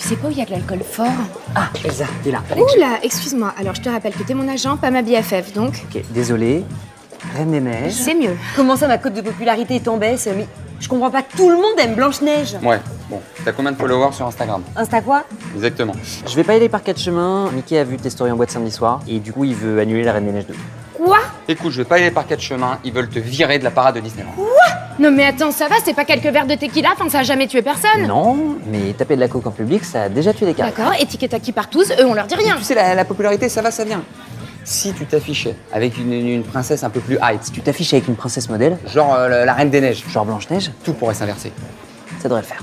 Tu sais pas où il y a de l'alcool fort? Ah, Elsa, t'es là. Oula, excuse-moi. Alors, je te rappelle que t'es mon agent, pas ma BFF, donc... Ok, désolé. Reine des Neiges. C'est mieux. Comment ça, ma cote de popularité est en baisse? Mais je comprends pas, tout le monde aime Blanche-Neige. Ouais, bon. T'as combien de followers sur Instagram? Insta quoi? Exactement. Je vais pas y aller par quatre chemins. Mickey a vu tes stories en boîte samedi soir et du coup, il veut annuler la Reine des Neiges 2. Quoi? Écoute, je vais pas y aller par quatre chemins, ils veulent te virer de la parade de Disneyland. Non mais attends, ça va, c'est pas quelques verres de tequila, enfin ça a jamais tué personne. Non, mais taper de la coke en public, ça a déjà tué des cartes. D'accord, étiquette à qui partout, eux on leur dit rien. Tu sais, la popularité, ça va, ça vient. Si tu t'affichais avec une princesse un peu plus hype, Si tu t'affiches avec une princesse modèle, genre la Reine des Neiges, genre Blanche-Neige, tout pourrait s'inverser. ça devrait le faire.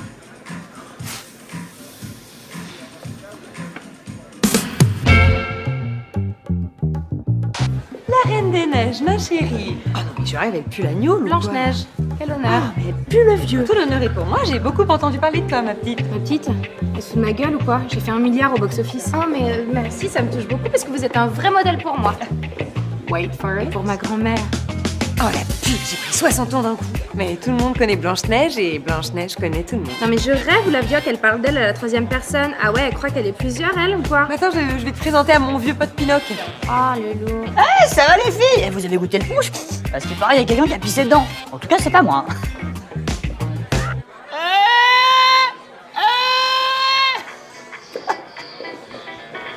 La Reine des Neiges, ma chérie. Ah non, mais je rêve, elle pue l'agneau, Blanche-Neige, quel honneur. Ah, mais elle pue le vieux. Tout l'honneur est pour moi, j'ai beaucoup entendu parler de toi, ma petite. Ma petite, elle se fout de ma gueule ou quoi? J'ai fait 1 milliard au box-office. Oh mais merci, ça me touche beaucoup parce que vous êtes un vrai modèle pour moi. Wait for it. Pour ma grand-mère. Oh la pute, j'ai pris 60 ans d'un coup. Mais tout le monde connaît Blanche-Neige et Blanche-Neige connaît tout le monde. Non mais je rêve ou la vioque, elle parle d'elle à la 3e personne. Ah ouais, elle croit qu'elle est plusieurs, elle ou quoi? Attends, je vais te présenter à mon vieux pote Pinoc. Oh le loup. Ça va les filles? Vous avez goûté le punch? Parce qu'il paraît, il y a quelqu'un qui a pissé dedans. En tout cas, c'est pas moi.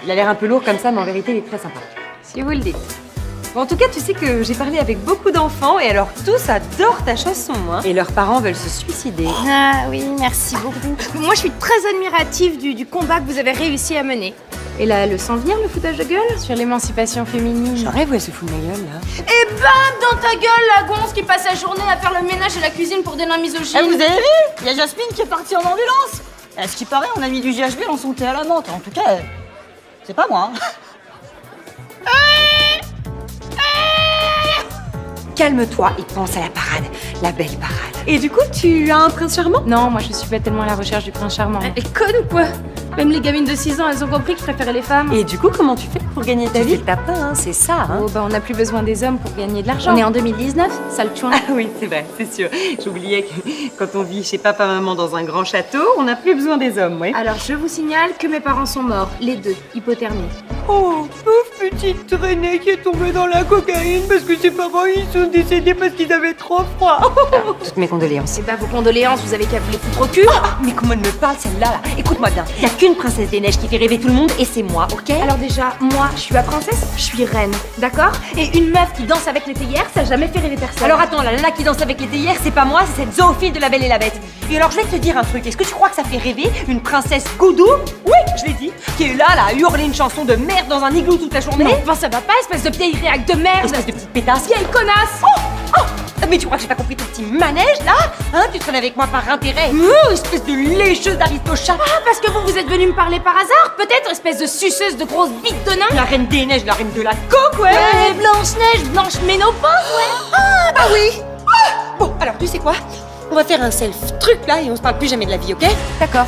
Il a l'air un peu lourd comme ça, mais en vérité, il est très sympa. Si vous le dites. Bon, en tout cas, tu sais que j'ai parlé avec beaucoup d'enfants et alors tous adorent ta chanson, hein. Et leurs parents veulent se suicider. Ah oui, merci beaucoup. Moi je suis très admirative du combat que vous avez réussi à mener. Et là, elle le sent venir le foutage de gueule sur l'émancipation féminine. Je rêve où elle se fout de ma gueule, là. Et bam dans ta gueule, la gonce qui passe sa journée à faire le ménage et la cuisine pour des nains misogynes. Vous avez vu? Il y a Jasmine qui est partie en ambulance. À ce qui paraît, on a mis du GHB dans son thé à la menthe. En tout cas, c'est pas moi. Calme-toi et pense à la parade, la belle parade. Et du coup, tu as un prince charmant? Non, moi je suis pas tellement à la recherche du prince charmant. Elle est conne ou quoi? Même les gamines de 6 ans, elles ont compris que je préférais les femmes. Et du coup, comment tu fais pour gagner ta vie? Tu fais le tapin, hein, c'est ça, hein. Oh bah on n'a plus besoin des hommes pour gagner de l'argent. On est en 2019, sale chouin. Ah oui, c'est vrai, c'est sûr. J'oubliais que quand on vit chez papa-maman dans un grand château, on n'a plus besoin des hommes, oui. Alors je vous signale que mes parents sont morts, les deux, hypothermie. Oh, pauvre petite traînée qui est tombée dans la cocaïne parce que ses parents ils sont décédés parce qu'ils avaient trop froid. Toutes mes condoléances. C'est pas vos condoléances, vous avez qu'à vous les foutre au cul. Mais comment elle me parle celle-là là? Écoute-moi bien, il y a qu'une princesse des neiges qui fait rêver tout le monde et c'est moi, ok? Alors déjà, moi, je suis la princesse, je suis reine, d'accord? Et une meuf qui danse avec les théières, ça a jamais fait rêver personne. Alors attends, la nana qui danse avec les théières, c'est pas moi, c'est cette zoophile de La Belle et la Bête. Et alors je vais te dire un truc, est-ce que tu crois que ça fait rêver une princesse goudou? Oui, je l'ai dit, qui est là à hurler une chanson de merde dans un igloo toute la journée? mais enfin ça va pas, espèce de vieille réac de merde. Espèce de petite pétasse. Vieille connasse. Oh, mais tu crois que j'ai pas compris ton petit manège là? Hein, tu traînes avec moi par intérêt? Espèce de lécheuse d'aristochat. Ah, parce que vous êtes venu me parler par hasard, peut-être, espèce de suceuse de grosse bite de nain. La reine des neiges, la reine de la coque, ouais. Ouais, Blanche-Neige, Blanche Ménopause, ouais. Ah bah oui. Bon, alors tu sais quoi? On va faire un self-truc là et on se parle plus jamais de la vie, ok? D'accord.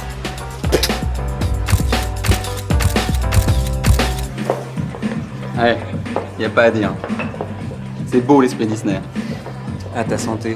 Ouais, y a pas à dire. C'est beau l'esprit Disney. À ta santé.